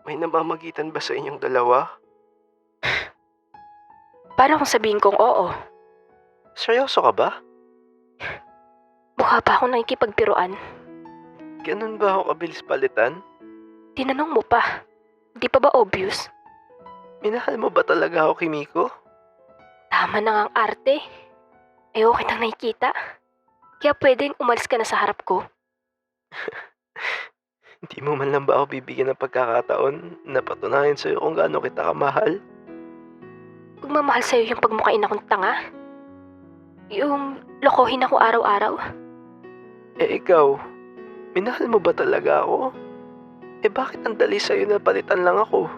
May namamagitan ba sa inyong dalawa? Paano kung sabihin kong oo? Seryoso ka ba? Mukha ba akong nakikipagbiruan? Ganun ba ako kabilis palitan? Tinanong mo pa. Di pa ba obvious? Minahal mo ba talaga ako, Kimiko? Tama na nga ang arte. Ayoko kitang nakikita. Kaya pwedeng umalis ka na sa harap ko. Hindi mo man lang ba ako bibigyan ng pagkakataon na patunayan sa'yo kung gaano kita kamahal? Magmamahal sa'yo yung pagmukain akong tanga. Yung lokohin ako araw-araw. Eh ikaw, minahal mo ba talaga ako? Eh bakit ang dali sa'yo na palitan lang ako?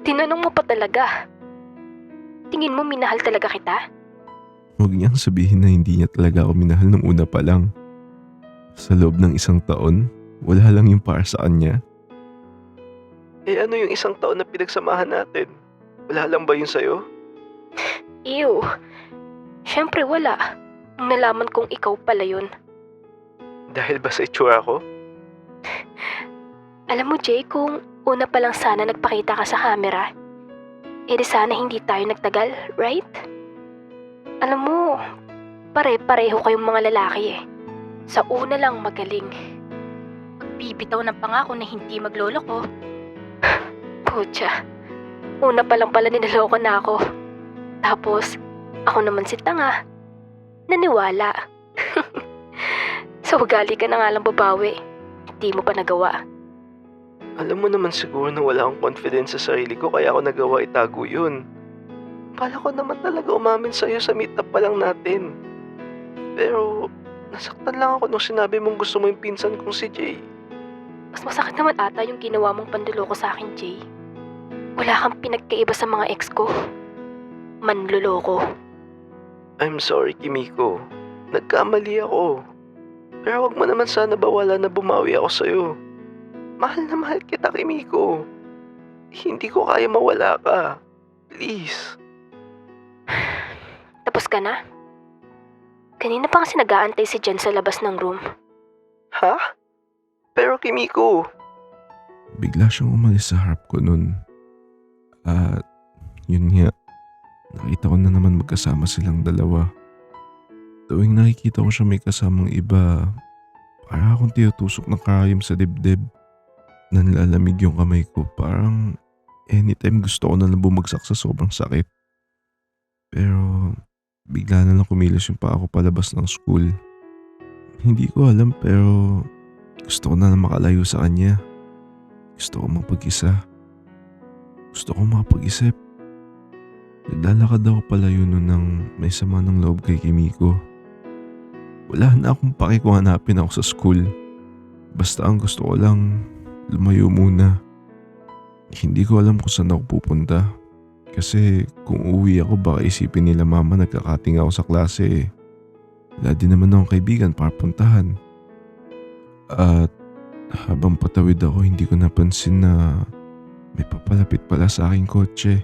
Tinanong mo pa talaga. Tingin mo minahal talaga kita? Huwag niyang sabihin na hindi niya talaga ako minahal nung una pa lang. Sa loob ng isang taon, wala lang yung para sa kanya. Eh ano yung isang taon na pinagsamahan natin? Wala lang ba yun sa'yo? Ew. Siyempre wala. Nung nalaman kong ikaw pala yun. Dahil ba sa itsura ko? Alam mo Jay, kung una pa lang sana nagpakita ka sa camera, di sana hindi tayo nagtagal, right? Alam mo, pare-pareho kayong mga lalaki eh. Sa una lang magaling. Magbibitaw ng pangako na hindi magloloko. Putya, una pa lang pala ninaloko na ako. Tapos, ako naman si tanga. Naniwala. Sa ugali ka na nga lang babawi. Hindi mo pa nagawa. Alam mo naman siguro na wala akong confidence sa sarili ko kaya ako nagawa itago yun. Kala ko naman talaga umamin sa'yo sa meetup pa lang natin. Pero nasaktan lang ako nung sinabi mong gusto mo yung pinsan kong si Jay. Mas masakit naman ata yung ginawa mong panduloko sa akin, Jay. Wala kang pinagkaiba sa mga ex ko. Manluloko. I'm sorry, Kimiko. Nagkamali ako. Pero wag mo naman sana bawala na bumawi ako sa'yo. Mahal na mahal kita, Kimiko. Hindi ko kaya mawala ka. Please. Tapos ka na? Kanina pa kasi nag-aantay si Jen sa labas ng room. Ha? Pero Kimiko, Bigla siyang umalis sa harap ko nun. At yun nga, nakita ko na naman magkasama silang dalawa. Tuwing nakikita ko siya may kasamang iba, para akong tinutusok ng karayom sa dibdib. Nanlalamig yung kamay ko, parang anytime gusto ko na lang bumagsak sa sobrang sakit. Pero bigla na lang kumilos yung paa ko palabas ng school. Hindi ko alam pero gusto ko na lang makalayo sa kanya. Gusto ko mapag-isa. Gusto ko makapag-isip. Naglalakad ako palayo nun ng may sama ng loob kay Kimiko. Wala na akong pake kung hanapin ako sa school. Basta ang gusto ko lang, lumayo muna. Hindi ko alam kung saan ako pupunta. Kasi kung uuwi ako baka isipin nila mama nagkakating ako sa klase. Wala din naman akong kaibigan para puntahan. At habang patawid ako hindi ko napansin na may papalapit pala sa aking kotse.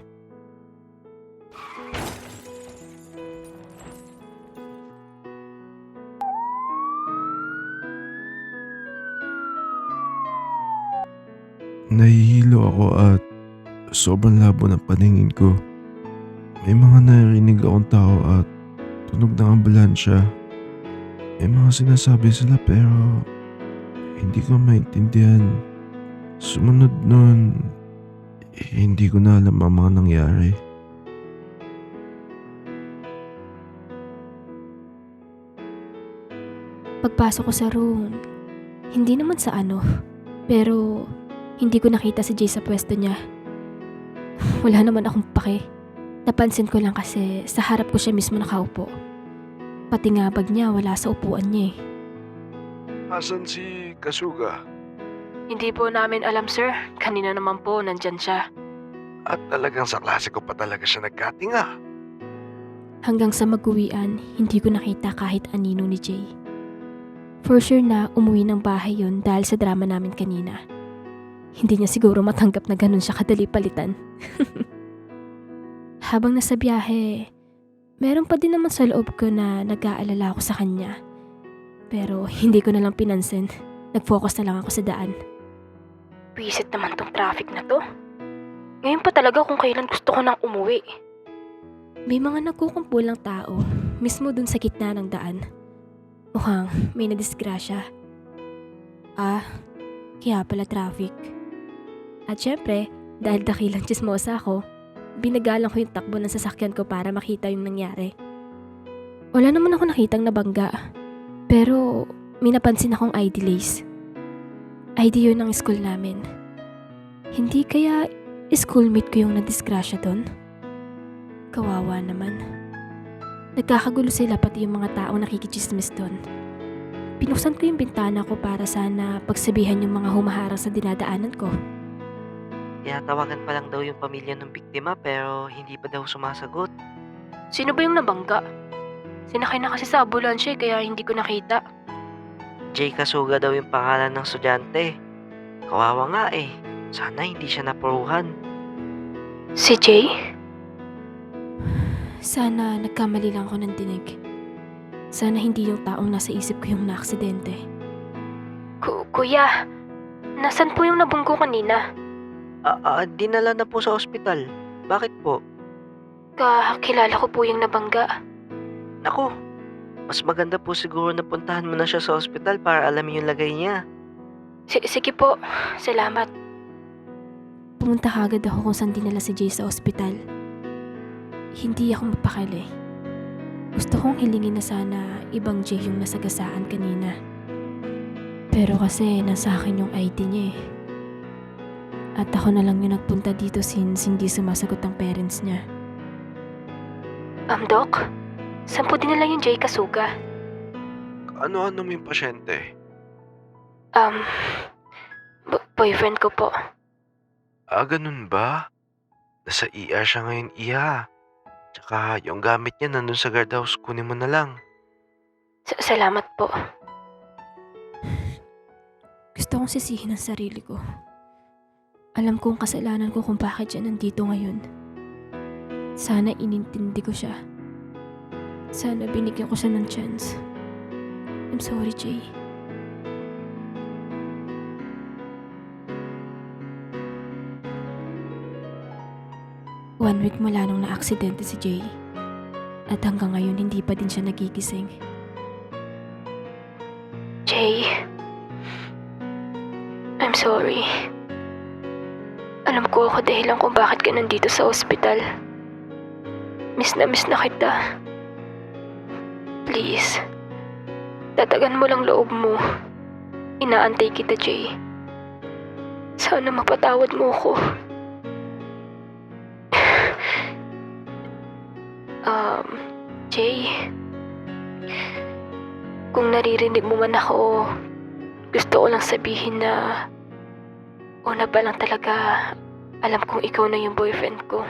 Nahihilo ako at sobrang labo ng paningin ko. May mga narinig akong tao at tunog ng ambulansya. May mga sinasabi sila pero hindi ko maintindihan. Sumunod nun, hindi ko na alam ang mga nangyari. Pagpasok ko sa room, hindi naman sa ano, pero hindi ko nakita si Jay sa pwesto niya. Wala naman akong pake. Napansin ko lang kasi sa harap ko siya mismo nakaupo. Pati nga bag niya wala sa upuan niya eh. asan si Kasuga? Hindi po namin alam sir, kanina naman po nandyan siya. At talagang sa klase ko pa talaga siya nagkatinga. Hanggang sa mag-uwian, hindi ko nakita kahit anino ni Jay. For sure na umuwi ng bahay yun dahil sa drama namin kanina. Hindi niya siguro matanggap na ganun siya kadali palitan. Habang nasa biyahe, meron pa din naman sa loob ko na nag-aalala ako sa kanya. Pero hindi ko na lang pinansin. Nag-focus na lang ako sa daan. Wisit naman tong traffic na to. Ngayon pa talaga kung kailan gusto ko nang umuwi. May mga nagkukumpulang tao, mismo dun sa gitna ng daan. Mukhang may nadisgrasya. Kaya pala traffic. At syempre, dahil dakilang chismosa ako, binagalang ko yung takbo ng sasakyan ko para makita yung nangyari. Wala naman ako nakitang nabangga. Pero may napansin akong ID lace. ID yun ng school namin. Hindi kaya schoolmate ko yung nadisgrasya doon? Kawawa naman. Nagkakagulo sila pati yung mga taong nakikichismis doon. Pinuksan ko yung bintana ko para sana pagsabihan yung mga humaharang sa dinadaanan ko. Tinatawagan pa lang daw yung pamilya ng biktima pero hindi pa daw sumasagot. Sino ba yung nabangga? Sinakay na kasi sa ambulansya kaya hindi ko nakita. Jay Kasuga daw yung pangalan ng estudyante. Kawawa nga eh. Sana hindi siya napuruhan. Si Jay? Sana nagkamali lang ako ng dinig. Sana hindi yung taong nasa isip ko yung naaksidente. Kuya, nasan po yung nabunggo kanina? Dinala na po sa ospital. Bakit po? Kakilala ko po yung nabangga. Naku, mas maganda po siguro na puntahan mo na siya sa ospital para alamin yung lagay niya. Sige po, salamat. Pumunta kagad ako kung saan dinala si Jay sa ospital. Hindi ako mapakali. Gusto kong hilingin na sana ibang Jay yung nasagasaan kanina. Pero kasi nasa akin yung ID niya eh. At ako na lang yung nagpunta dito since hindi sumasagot ang parents niya. Doc? Saan po dinala yung Jay Kasuga? Ano-ano mo yung pasyente? Boyfriend ko po. Ganun ba? Nasa ER siya ngayon, Iha. Tsaka yung gamit niya nandun sa guardhouse, kunin mo na lang. Salamat po. Gusto kong sisihin ang sarili ko. Alam kong kasalanan ko kung bakit siya nandito ngayon. Sana inintindi ko siya. Sana binigyan ko siya ng chance. I'm sorry, Jay. One week mula nung na-aksidente si Jay. At hanggang ngayon hindi pa din siya nagigising. Jay, I'm sorry. Alam ko ako dahilan kung bakit ka nandito sa ospital. Miss na kita. Please, tatagan mo lang loob mo. Inaantay kita, Jay. Sana mapatawad mo ko. Jay, kung naririnig mo man ako, gusto ko lang sabihin na una pa lang talaga alam kong ikaw na yung boyfriend ko.